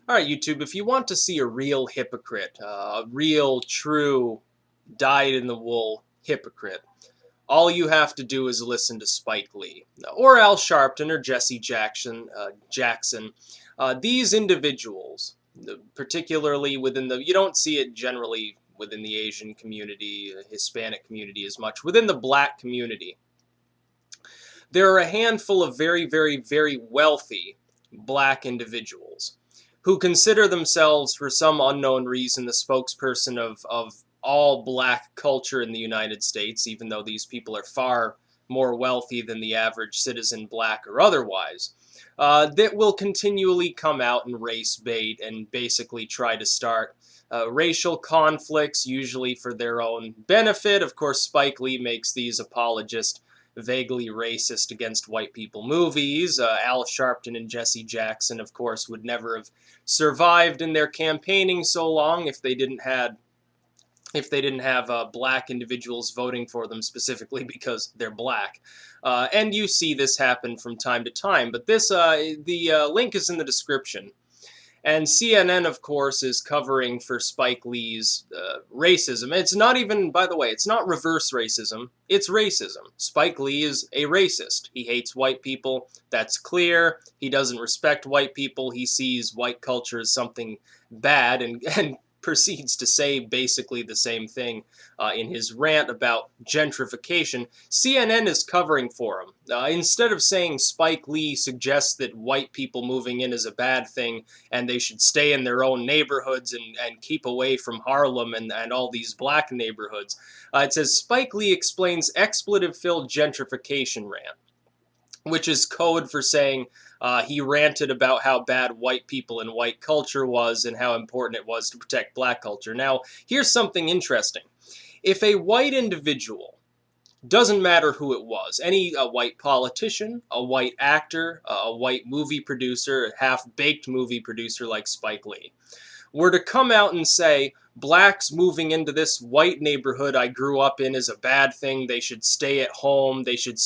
Alright, YouTube, if you want to see a real hypocrite, a real, true, dyed-in-the-wool hypocrite, all you have to do is listen to Spike Lee, or Al Sharpton, or Jesse Jackson. These individuals, particularly within the, you don't see it generally within the Asian community, Hispanic community as much, within the black community. There are a handful of very, very, very wealthy black individuals who consider themselves, for some unknown reason, the spokesperson of all black culture in the United States, even though these people are far more wealthy than the average citizen, black or otherwise, that will continually come out and race bait and basically try to start racial conflicts, usually for their own benefit. Of course, Spike Lee makes these apologist vaguely racist against white people movies. Al Sharpton and Jesse Jackson, of course, would never have survived in their campaigning so long if they didn't have black individuals voting for them specifically because they're black. And you see this happen from time to time. But the link is in the description. And CNN, of course, is covering for Spike Lee's racism. It's not even, by the way, it's not reverse racism. It's racism. Spike Lee is a racist. He hates white people. That's clear. He doesn't respect white people. He sees white culture as something bad and proceeds to say basically the same thing in his rant about gentrification. CNN is covering for him. Instead of saying Spike Lee suggests that white people moving in is a bad thing and they should stay in their own neighborhoods and keep away from Harlem and all these black neighborhoods, it says Spike Lee explains expletive-filled gentrification rant, which is code for saying he ranted about how bad white people and white culture was and how important it was to protect black culture. Now, here's something interesting. If a white individual, doesn't matter who it was, a white politician, a white actor, a white movie producer, a half-baked movie producer like Spike Lee, were to come out and say, blacks moving into this white neighborhood I grew up in is a bad thing, they should stay at home, they should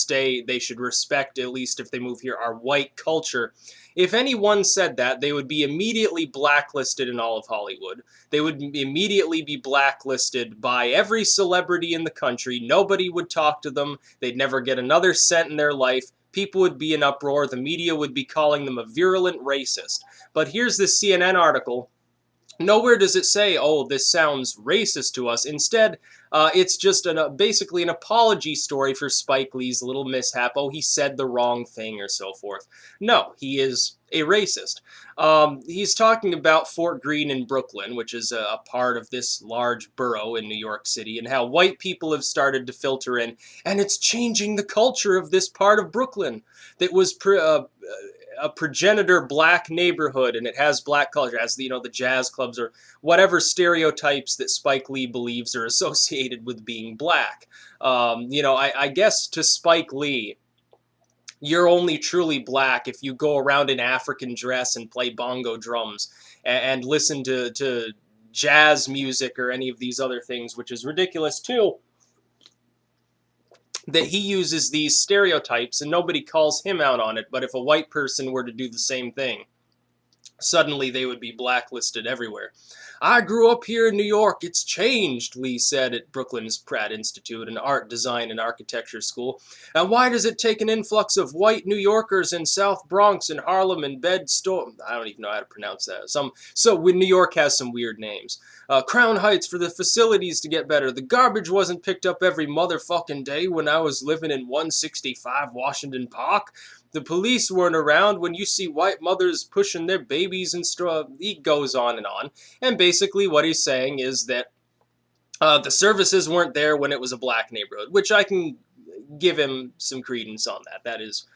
respect, at least if they move here, our white culture. If anyone said that, they would be immediately blacklisted in all of Hollywood. They would immediately be blacklisted by every celebrity in the country. Nobody would talk to them. They'd never get another cent in their life. People would be in uproar. The media would be calling them a virulent racist. But here's this CNN article. Nowhere does it say, oh, this sounds racist to us. Instead, it's just basically an apology story for Spike Lee's little mishap. Oh, he said the wrong thing or so forth. No, he is a racist. He's talking about Fort Greene in Brooklyn, which is a part of this large borough in New York City, and how white people have started to filter in, and it's changing the culture of this part of Brooklyn that was a progenitor black neighborhood, and it has black culture, it has the jazz clubs or whatever stereotypes that Spike Lee believes are associated with being black. I guess to Spike Lee, you're only truly black if you go around in African dress and play bongo drums and listen to jazz music or any of these other things, which is ridiculous too, that he uses these stereotypes and nobody calls him out on it. But if a white person were to do the same thing, suddenly they would be blacklisted everywhere. I grew up here in New York. It's changed, Lee said at Brooklyn's Pratt Institute, an art, design, and architecture school. And why does it take an influx of white New Yorkers in South Bronx and Harlem and Bed-Stuy? I don't even know how to pronounce that. So when New York has some weird names. Crown Heights for the facilities to get better. The garbage wasn't picked up every motherfucking day when I was living in 165 Washington Park. The police weren't around when you see white mothers pushing their babies and stuff. He goes on. And basically what he's saying is that the services weren't there when it was a black neighborhood, which I can give him some credence on that. That is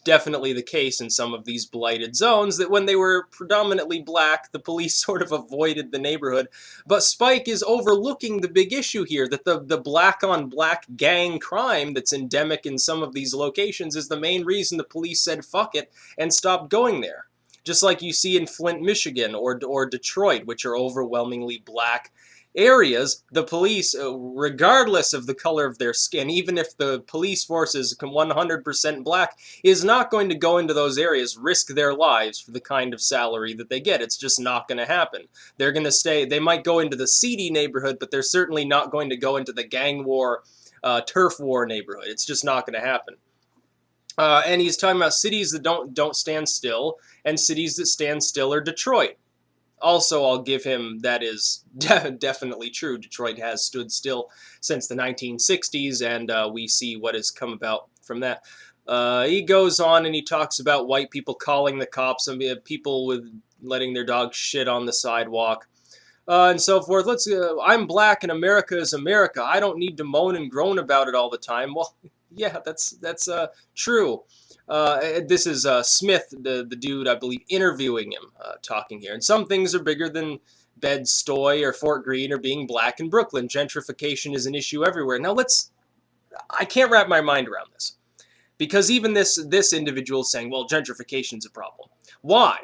definitely the case in some of these blighted zones, that when they were predominantly black, the police sort of avoided the neighborhood. But Spike is overlooking the big issue here, that the black-on-black gang crime that's endemic in some of these locations is the main reason the police said fuck it and stopped going there. Just like you see in Flint, Michigan, or Detroit, which are overwhelmingly black areas, the police, regardless of the color of their skin, even if the police force is 100% black, is not going to go into those areas, risk their lives for the kind of salary that they get. It's just not going to happen. They're going to stay, they might go into the seedy neighborhood, but they're certainly not going to go into the gang war, turf war neighborhood. It's just not going to happen. And he's talking about cities that don't stand still, and cities that stand still are Detroit. Also, I'll give him that is definitely true. Detroit has stood still since the 1960s, and we see what has come about from that. He goes on and he talks about white people calling the cops, and people with letting their dogs shit on the sidewalk, and so forth. I'm black and America is America. I don't need to moan and groan about it all the time. Well, yeah, that's true. This is Smith, the dude, I believe, interviewing him, talking here. And some things are bigger than Bed-Stuy or Fort Greene or being black in Brooklyn. Gentrification is an issue everywhere. Now I can't wrap my mind around this. Because even this individual is saying, well, gentrification's a problem. Why?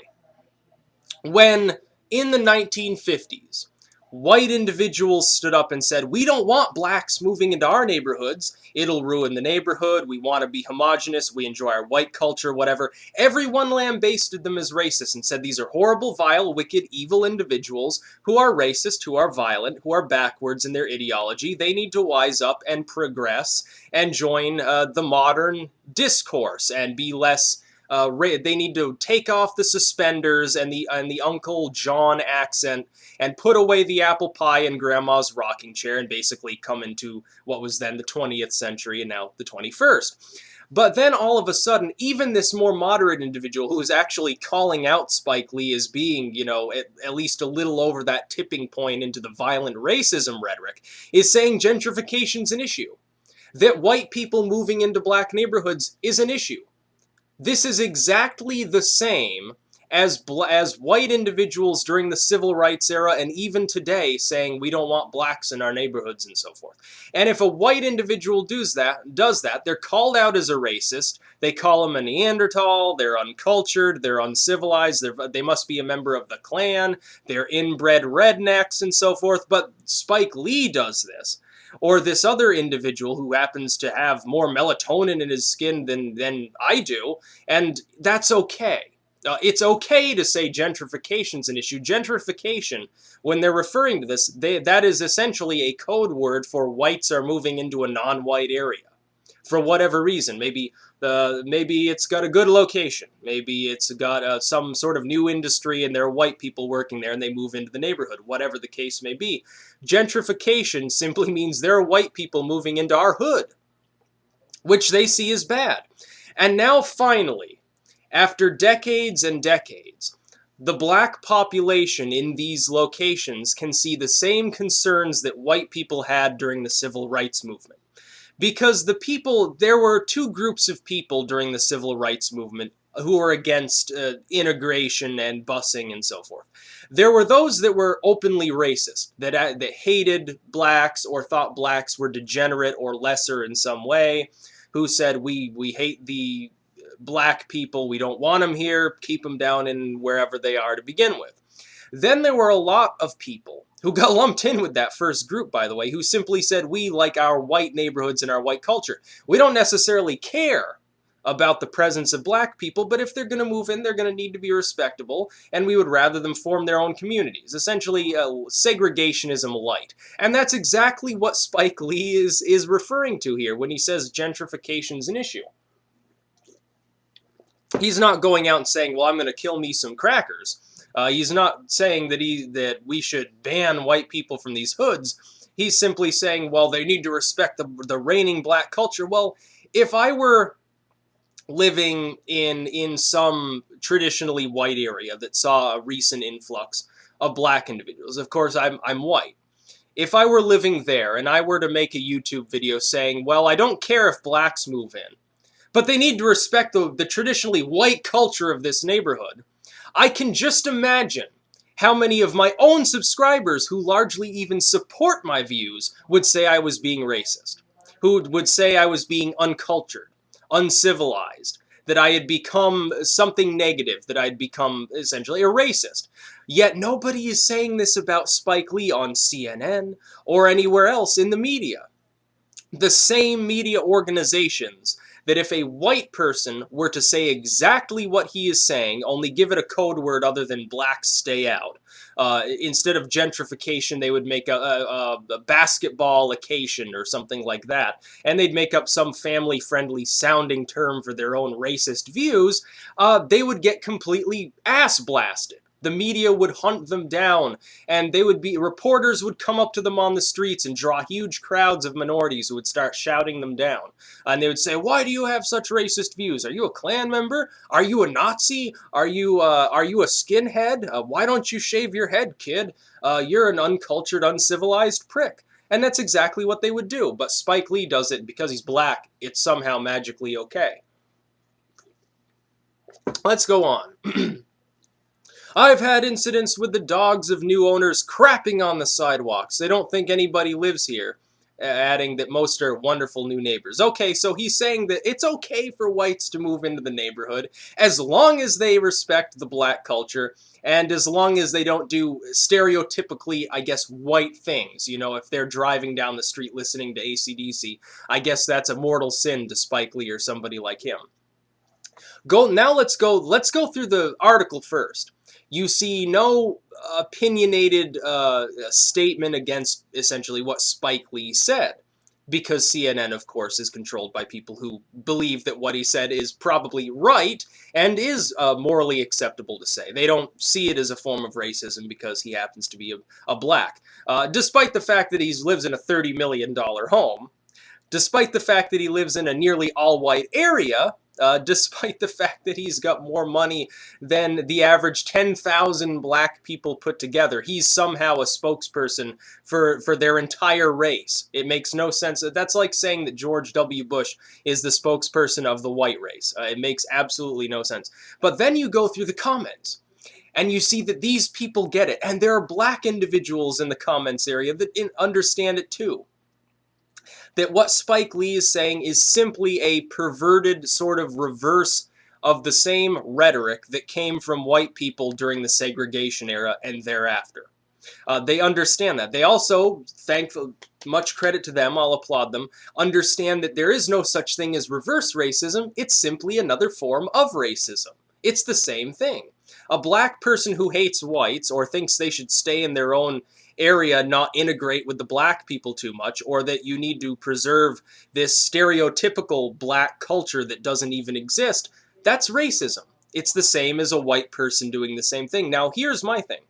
When in the 1950s, white individuals stood up and said, we don't want blacks moving into our neighborhoods. It'll ruin the neighborhood. We want to be homogenous. We enjoy our white culture, whatever. Everyone lambasted them as racist and said these are horrible, vile, wicked, evil individuals who are racist, who are violent, who are backwards in their ideology. They need to wise up and progress and join the modern discourse and be less... they need to take off the suspenders and the Uncle John accent and put away the apple pie and grandma's rocking chair and basically come into what was then the 20th century and now the 21st. But then all of a sudden, even this more moderate individual who is actually calling out Spike Lee as being, at least a little over that tipping point into the violent racism rhetoric, is saying gentrification's an issue. That white people moving into black neighborhoods is an issue. This is exactly the same as white individuals during the civil rights era and even today saying we don't want blacks in our neighborhoods and so forth. And if a white individual does that, they're called out as a racist. They call them a Neanderthal, they're uncultured, they're uncivilized, they must be a member of the Klan, they're inbred rednecks and so forth. But Spike Lee does this. Or this other individual who happens to have more melatonin in his skin than I do, and that's okay. It's okay to say gentrification's an issue. Gentrification, when they're referring to this, that is essentially a code word for whites are moving into a non-white area. For whatever reason. Maybe it's got a good location. Maybe it's got some sort of new industry and there are white people working there and they move into the neighborhood. Whatever the case may be. Gentrification simply means there are white people moving into our hood, which they see as bad. And now finally, after decades and decades, the black population in these locations can see the same concerns that white people had during the civil rights movement. Because there were two groups of people during the civil rights movement who were against integration and busing and so forth. There were those that were openly racist, that hated blacks or thought blacks were degenerate or lesser in some way, who said, we hate the black people, we don't want them here, keep them down in wherever they are to begin with. Then there were a lot of people who got lumped in with that first group, by the way, who simply said, we like our white neighborhoods and our white culture. We don't necessarily care about the presence of black people, but if they're going to move in, they're going to need to be respectable, and we would rather them form their own communities. Essentially, segregationism light. And that's exactly what Spike Lee is referring to here when he says gentrification's an issue. He's not going out and saying, well, I'm going to kill me some crackers. He's not saying that we should ban white people from these hoods. He's simply saying, well, they need to respect the reigning black culture. Well, if I were living in some traditionally white area that saw a recent influx of black individuals, of course I'm white. If I were living there and I were to make a YouTube video saying, well, I don't care if blacks move in, but they need to respect the traditionally white culture of this neighborhood, I can just imagine how many of my own subscribers who largely even support my views would say I was being racist, who would say I was being uncultured, uncivilized, that I had become something negative, that I'd become essentially a racist. Yet nobody is saying this about Spike Lee on CNN or anywhere else in the media. The same media organizations that if a white person were to say exactly what he is saying, only give it a code word other than blacks stay out. Instead of gentrification, they would make a basketball-ication or something like that. And they'd make up some family-friendly sounding term for their own racist views. They would get completely ass-blasted. The media would hunt them down, and reporters would come up to them on the streets and draw huge crowds of minorities who would start shouting them down. And they would say, "Why do you have such racist views? Are you a Klan member? Are you a Nazi? Are you a skinhead? Why don't you shave your head, kid? You're an uncultured, uncivilized prick." And that's exactly what they would do. But Spike Lee does it because he's black. It's somehow magically okay. Let's go on. I've had incidents with the dogs of new owners crapping on the sidewalks. They don't think anybody lives here, adding that most are wonderful new neighbors. Okay, so he's saying that it's okay for whites to move into the neighborhood as long as they respect the black culture and as long as they don't do stereotypically, I guess, white things. You know, if they're driving down the street listening to AC/DC, I guess that's a mortal sin to Spike Lee or somebody like him. Let's go through the article first. You see no opinionated statement against essentially what Spike Lee said, because CNN, of course, is controlled by people who believe that what he said is probably right and is morally acceptable to say. They don't see it as a form of racism because he happens to be a black, despite the fact that he lives in a $30 million home, despite the fact that he lives in a nearly all-white area, despite the fact that he's got more money than the average 10,000 black people put together. He's somehow a spokesperson for their entire race. It makes no sense. That's like saying that George W. Bush is the spokesperson of the white race. It makes absolutely no sense. But then you go through the comments, and you see that these people get it. And there are black individuals in the comments area that understand it too. That what Spike Lee is saying is simply a perverted sort of reverse of the same rhetoric that came from white people during the segregation era and thereafter. They understand that. They also, much credit to them, I'll applaud them, understand that there is no such thing as reverse racism. It's simply another form of racism. It's the same thing. A black person who hates whites or thinks they should stay in their own area, not integrate with the black people too much, or that you need to preserve this stereotypical black culture that doesn't even exist, that's racism. It's the same as a white person doing the same thing. Now, here's my thing.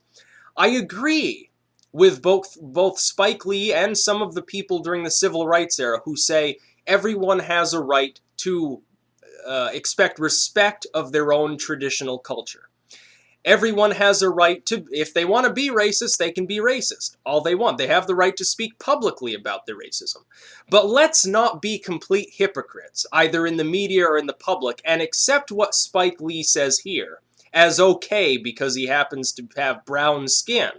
I agree with both Spike Lee and some of the people during the civil rights era who say everyone has a right to expect respect of their own traditional culture. Everyone has a right to, if they want to be racist, they can be racist. All they want. They have the right to speak publicly about their racism. But let's not be complete hypocrites, either in the media or in the public, and accept what Spike Lee says here as okay because he happens to have brown skin,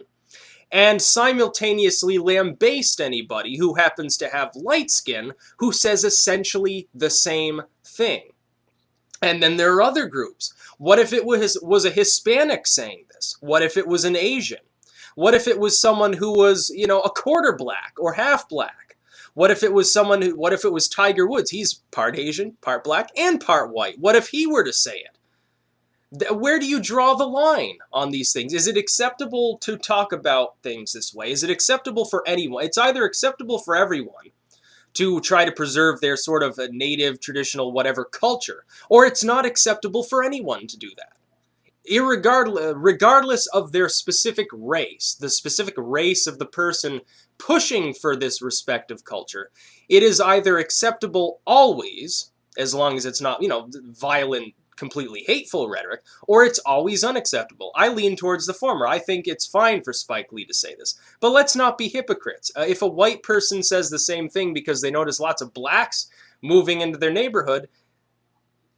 and simultaneously lambaste anybody who happens to have light skin who says essentially the same thing. And then there are other groups. What if it was a Hispanic saying this? What if it was an Asian? What if it was someone who was, a quarter black or half black? What if it was what if it was Tiger Woods? He's part Asian, part black, and part white. What if he were to say it? Where do you draw the line on these things? Is it acceptable to talk about things this way? Is it acceptable for anyone? It's either acceptable for everyone to try to preserve their sort of a native, traditional, whatever culture, or it's not acceptable for anyone to do that. Regardless of their specific race, the specific race of the person pushing for this respective culture, it is either acceptable always, as long as it's not, violent, completely hateful rhetoric, or it's always unacceptable. I lean towards the former. I think it's fine for Spike Lee to say this. But let's not be hypocrites. If a white person says the same thing because they notice lots of blacks moving into their neighborhood,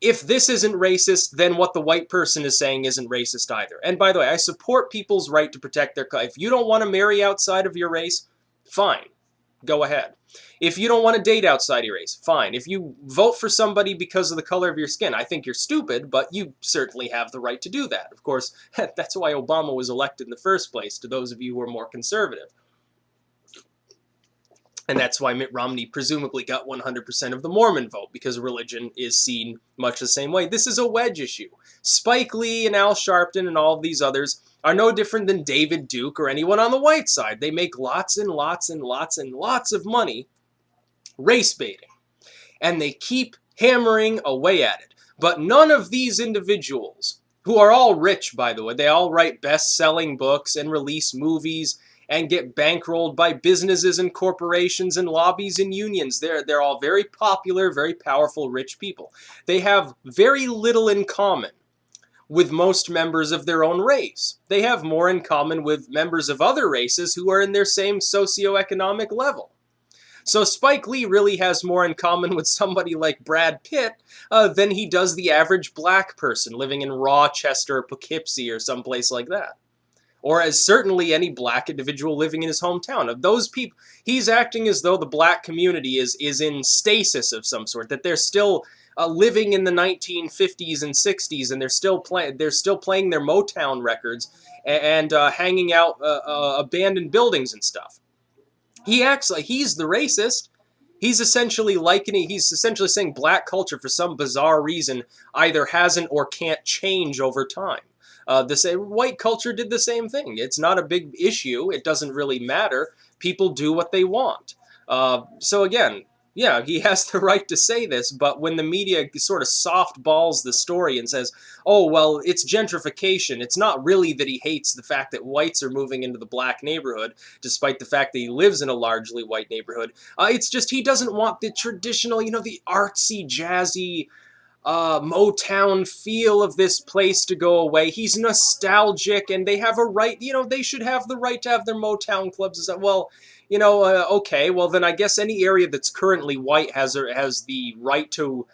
if this isn't racist, then what the white person is saying isn't racist either. And by the way, I support people's right to protect their... If you don't want to marry outside of your race, fine. Go ahead. If you don't want to date outside your race, fine. If you vote for somebody because of the color of your skin, I think you're stupid, but you certainly have the right to do that. Of course, that's why Obama was elected in the first place, to those of you who are more conservative. And that's why Mitt Romney presumably got 100% of the Mormon vote, because religion is seen much the same way. This is a wedge issue. Spike Lee and Al Sharpton and all of these others are no different than David Duke or anyone on the white side. They make lots and lots and lots and lots of money race baiting. And they keep hammering away at it. But none of these individuals, who are all rich, by the way, they all write best-selling books and release movies and get bankrolled by businesses and corporations and lobbies and unions. They're all very popular, very powerful, rich people. They have very little in common with most members of their own race. They have more in common with members of other races who are in their same socioeconomic level. So Spike Lee really has more in common with somebody like Brad Pitt than he does the average black person living in Rochester or Poughkeepsie or someplace like that. Or as certainly any black individual living in his hometown. Of those people, he's acting as though the black community is in stasis of some sort, that they're still living in the 1950s and 60s, and they're still playing their Motown records and hanging out abandoned buildings and stuff. He acts like he's the racist. He's essentially saying black culture, for some bizarre reason, either hasn't or can't change over time. White culture did the same thing. It's not a big issue. It doesn't really matter. People do what they want. So again, yeah, he has the right to say this, but when the media sort of softballs the story and says, oh, well, it's gentrification, it's not really that he hates the fact that whites are moving into the black neighborhood, despite the fact that he lives in a largely white neighborhood. It's just he doesn't want the traditional, the artsy, jazzy, Motown feel of this place to go away. He's nostalgic, and they have a right, they should have the right to have their Motown clubs. Is that, well, okay, well then I guess any area that's currently white has the right to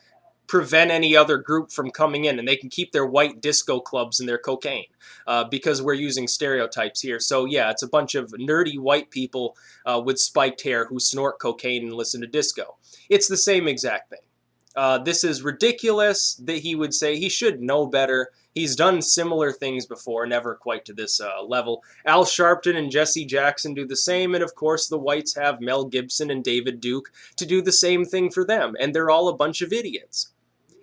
prevent any other group from coming in, and they can keep their white disco clubs and their cocaine, because we're using stereotypes here. So yeah, it's a bunch of nerdy white people with spiked hair who snort cocaine and listen to disco. It's the same exact thing. This is ridiculous that he would say. He should know better. He's done similar things before, never quite to this level. Al Sharpton and Jesse Jackson do the same, and of course the whites have Mel Gibson and David Duke to do the same thing for them, and they're all a bunch of idiots.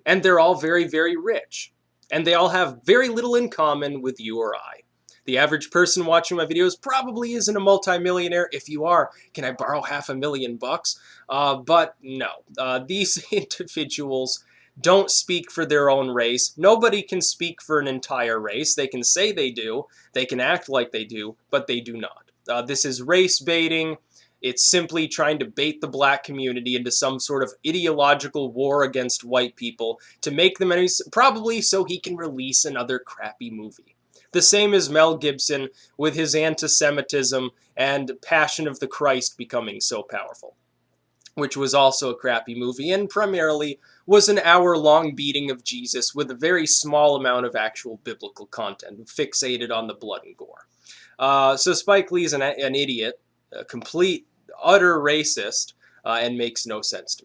And they're all very, very rich. And they all have very little in common with you or I. The average person watching my videos probably isn't a multimillionaire. If you are, can I borrow $500,000? But no, these individuals don't speak for their own race. Nobody can speak for an entire race. They can say they do, they can act like they do, but they do not. This is race baiting. It's simply trying to bait the black community into some sort of ideological war against white people to make them probably so he can release another crappy movie. The same as Mel Gibson with his anti-Semitism and Passion of the Christ becoming so powerful, which was also a crappy movie and primarily was an hour-long beating of Jesus with a very small amount of actual biblical content, fixated on the blood and gore. So Spike Lee's an idiot, a complete, utter racist, and makes no sense to me.